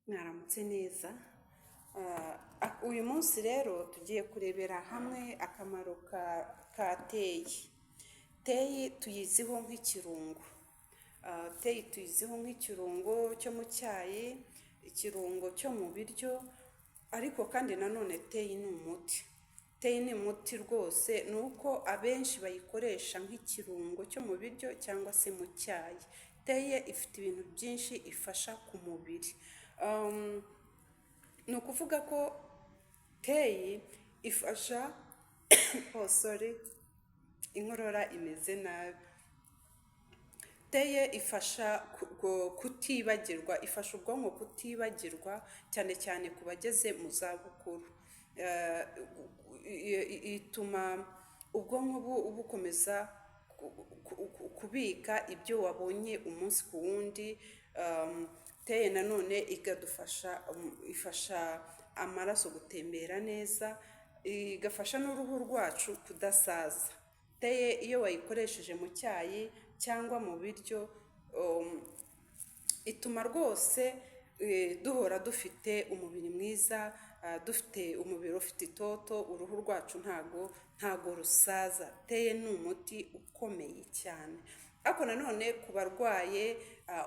Mwaramutse neza. Uyu munsi rero tugiye kurebera hamwe akamaro ka teyi. Teyi tuyiziho nk'ikirungo. Teyi tuyiziho nk'ikirungo cyo mu cyayi, ikirungo cyo mu biryo, ariko kandi nanone teyi ni umuti. Teyi ni umuti rwose, ni uko abenshi bayikoresha nk'ikirungo cyo mu biryo cyangwa se mu cyayi. Teyi ifite ibintu byinshi ifasha ku mubiri. Ni ukuvuga ko teyi ifasha inkorora imeze nabi. Teyi ifasha kutibagirwa, ifasha ubwonko kutibagirwa, cyane cyane ku bageze mu zabukuru. Ituma ubwonko bukomeza kubika ibyo wabonye umunsi ku wundi. Teyi nanone ifasha amaraso gutembera neza, igafasha n'uruhu rwacu kudasaza. Teyi iyo wayikoresheje mu cyayi cyangwa mu biryo, ituma rwose duhora dufite umubiri mwiza, dufite umubiri ufite itoto, uruhu rwacu ntago rusaza. Teyi ni umuti ukomeye cyane. Ariko nanone ku barwaye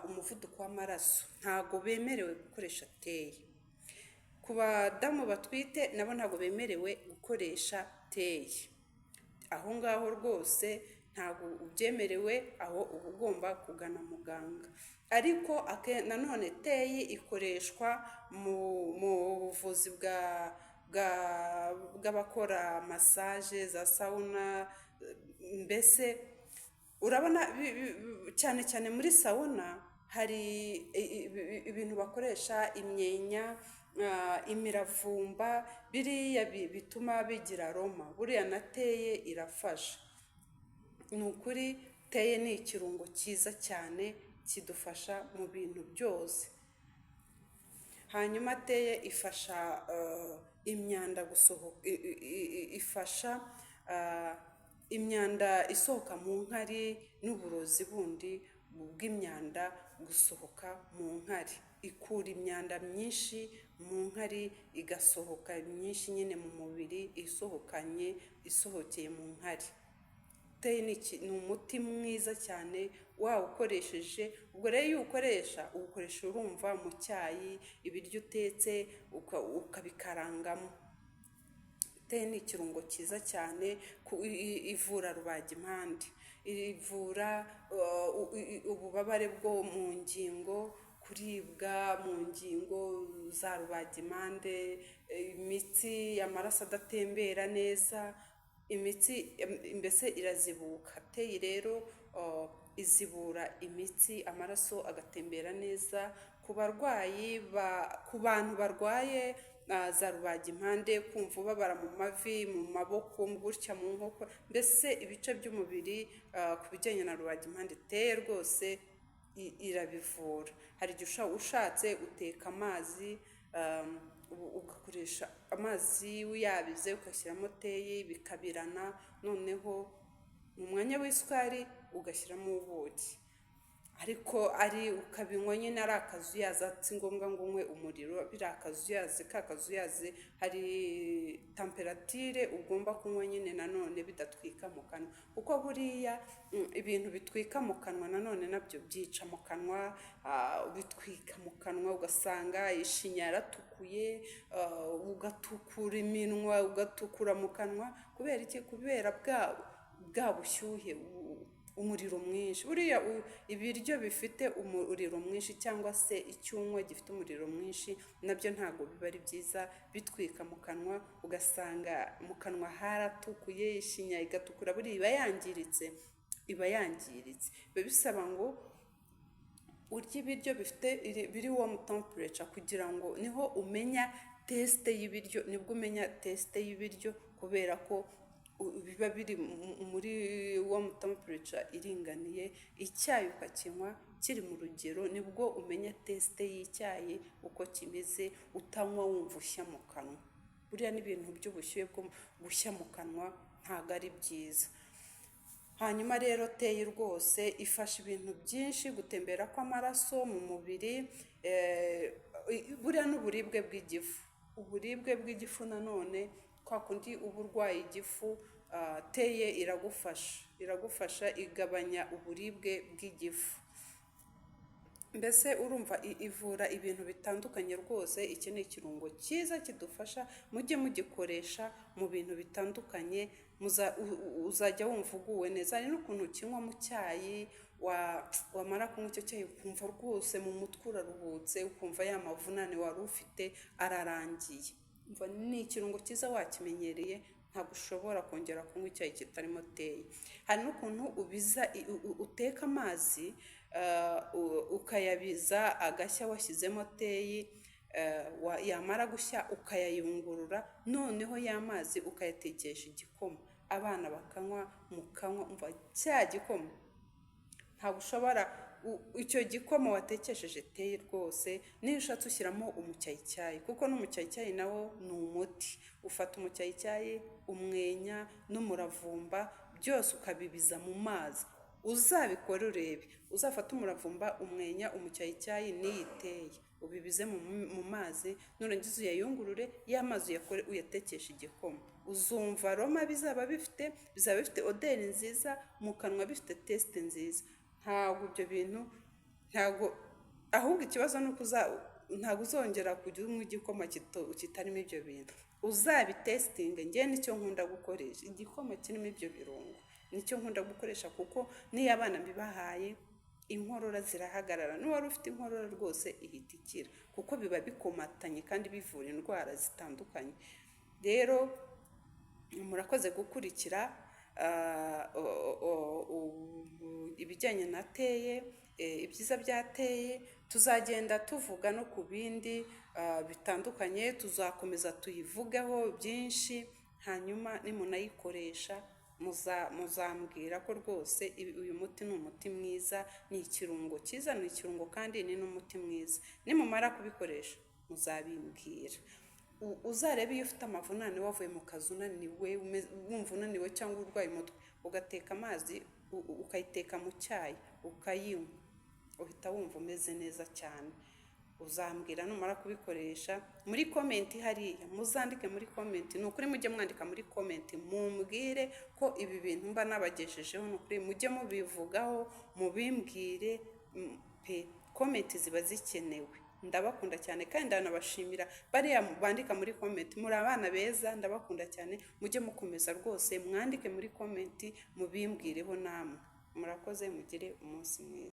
umuvuduko w'amaraso ntago bemerewe gukoresha teyi. Ku badamu batwite nabo ntago bemerewe gukoresha teyi. Aho ngaho rwose ntago ubyemerewe, aho uba ugomba kugana muganga. Ariko nanone teyi ikoreshwa mu buvuzi bw'abakora massage, za sauna. Mbese urabona cyane cyane muri sauna hari ibintu bakoresha, imyenya, imiravumba, biriya bituma bigira aroma. Buriya na teyi irafasha. Ni ukuri teyi ni ikirungo cyiza cyane, kidufasha mu bintu byose. Hanyuma teyi ifasha imyanda gusohoka, ifasha imyanda isohoka mu nkari n'uburozi bundi bw'imyanda gusohoka mu nkari. Ikura imyanda myinshi mu nkari, igasohoka myinshi nyine mu mubiri, isohokeye mu nkari. Teyi ni umuti mwiza cyane wawukoresheje. Ubwo rero iyo uwukoresha urumva mu cyayi, ibiryo utetse ukabikarangamo. Teyi ni ikirungo cyiza cyane, ivura rubagimpande, ivura ububabare bwo mu ngingo, kuribwa mu ngingo za rubagimpande, imitsi, amaraso adatembera neza, imitsi mbese irazibuka. Teyi rero izibura imitsi, amaraso agatembera neza. Ku bantu barwaye za rubagimpande, kumva ubabara mu mavi, mu maboko, gutya mu nkokora, mbese ibice by'umubiri, ku bijyanye na rubagimpande, teyi rwose irabivura. Hari igihe ushatse uteka amazi, ugakoresha amazi yabize, ugashyiramo teyi bikabirana, noneho mu mwanya w'isukari ugashyiramo ubuki. Ariko ukabinywa nyine ari akazuyazi, si ngombwa ngo unywe umuriro. Biriya akazuyazi hari temperatire ugomba kunywa nyine nanone bidatwika mu kanwa, kuko buriya ibintu bitwika mu kanwa nanone nabyo byica mu kanwa. Bitwika mu kanwa, ugasanga ishinya yaratukuye, ugatukura iminwa, ugatukura mu kanwa. Kubera iki? Kubera bwa bushyuhe, umuriro mwinshi. Buriya ibiryo bifite umuriro mwinshi cyangwa se icyunywa gifite umuriro mwinshi, nabyo ntabwo biba ari byiza, bitwika mu kanwa, ugasanga mu kanwa haratukuye, ishinya igatukura. Buriya iba yangiritse. Biba bisaba ngo urye ibiryo biri warm temperature, kugira ngo niho umenya teste y'ibiryo, nibwo umenya teste y'ibiryo, kubera ko biba biri muri warm temperature iringaniye. Icyayi ukakinywa kiri mu rugero, nibwo umenya teste y'icyayi uko kimeze, utanywa wumva ushya mu kanwa. Buriya n'ibintu by'ubushyuhe bwo gushya mu kanwa ntabwo ari byiza. Hanyuma rero teyi rwose ifasha ibintu byinshi, gutembera kw'amaraso mu mubiri, buriya n'uburibwe bw'igifu, uburibwe bw'igifu nanone kwa kundi uba urwaye igifu, teye iragufasha igabanya uburibwe bw'igifu. Mbese urumva ivura ibintu bitandukanye rwose. Iki ni ikirungo cyiza kidufasha, mujye mugikoresha mu bintu bitandukanye, uzajya wumva uguwe neza. Hari n'ukuntu ukinywa mu cyayi, wamara kunywa icyo cyayi ukumva rwose mu mutwe uraruhutse, ukumva ya mavunane wari ufite ararangiye. Ni ikirungo cyiza, wakimenyereye ntabwo ushobora kongera kunywa icyayi kitarimo teye. Hari n'ukuntu uteka amazi ukayabiza agashya washyizemo teyi, yamara gushya ukayayungurura, noneho ya mazi ukayatekesha igikoma, abana bakanywa, mukanywa, umva cya gikoma ntabwo ushobora, icyo gikoma watekesheje teyi rwose. Niyo ushatse ushyiramo umucyayicyayi, kuko n'umucyayicyayi nawo ni umuti. Ufata umucyayicyayi, umwenya n'umuravumba byose ukabibiza mu mazi. Uzabikora urebe, uzafata umuravumba, umwenya, umucyayicyayi n'iyi teyi ubibize mu mazi, nurangiza uyayungurure, ya mazi uyatekesha igikoma. Uzumva aroma bizaba bifite oderi nziza mu kanwa, bifite tesite nziza. Ntabwo ibyo bintu, ahubwo ikibazo ni uko ntabwo uzongera kujya unywa igikoma kitarimo ibyo bintu. Uzabitesitinge. Njye nicyo nkunda gukoresha, igikoma kirimo ibyo birungo nicyo nkunda gukoresha, kuko n'iyo abana mbibahaye inkorora zirahagarara. N'uwari ufite inkorora rwose ihita ikira, kuko biba bikomatanye kandi bivura indwara zitandukanye. Rero murakoze gukurikira ibijyanye na teye, ibyiza byateye. Tuzagenda tuvuga no ku bindi bitandukanye, tuzakomeza tuyivugeho byinshi, hanyuma nimunayikoresha muzambwira ko rwose uyu muti ni umuti mwiza, ni ikirungo cyiza, ni ikirungo kandi ni n'umuti mwiza. Nimumara kubikoresha muzabimbwira. Uzarebe iyo ufite amavunane, wavuye mu kazi unaniwe, wumva unaniwe cyangwa urwaye umutwe, ugateka amazi ukayiteka mu cyayi ukayinywa, uhita wumva umeze neza cyane. Uzambwira numara kubikoresha. Muri komenti hariya muzandike muri komenti, ni ukuri mujye mwandika muri komenti, mumbwire ko ibi bintu mba nabagejejeho, ni ukuri mujye mubivugaho, mubimbwire pe. Komenti ziba zikenewe. Ndabakunda cyane kandi ndanabashimira bariya bandika muri komenti, muri abana beza, ndabakunda cyane. Mujye mukomeza rwose mwandike muri komenti, mubimbwireho namwe. Murakoze, mugire umunsi mwiza.